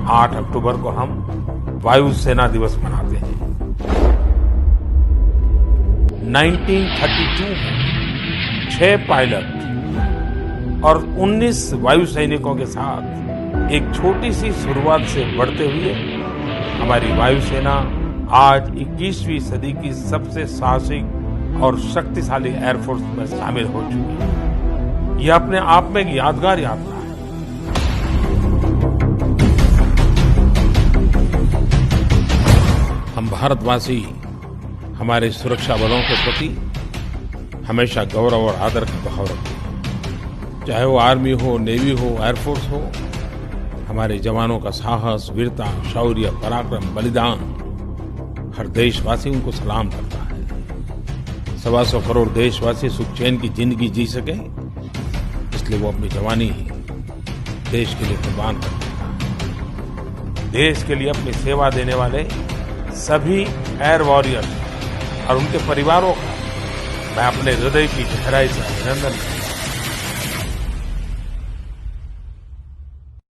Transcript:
8 अक्टूबर को हम वायुसेना दिवस मनाते हैं। 1932 में 6 पायलट और 19 वायु सैनिकों के साथ एक छोटी सी शुरुआत से बढ़ते हुए हमारी वायुसेना आज 21वीं सदी की सबसे साहसिक और शक्तिशाली एयरफोर्स में शामिल हो चुकी है। यह अपने आप में एक यादगार यात्रा है। हम भारतवासी हमारे सुरक्षा बलों के प्रति हमेशा गौरव और आदर का भाव रखते हैं। चाहे वो आर्मी हो, नेवी हो, एयरफोर्स हो, हमारे जवानों का साहस, वीरता, शौर्य, पराक्रम, बलिदान हर देशवासी उनको सलाम करता है। 125 करोड़ देशवासी सुख चैन की जिंदगी जी सके, इसलिए वो अपनी जवानी देश के लिए कुर्बान कर देता है। देश के लिए अपनी सेवा देने वाले सभी एयर वॉरियर्स और उनके परिवारों का मैं अपने हृदय की गहराई से अभिनंदन करता हूं।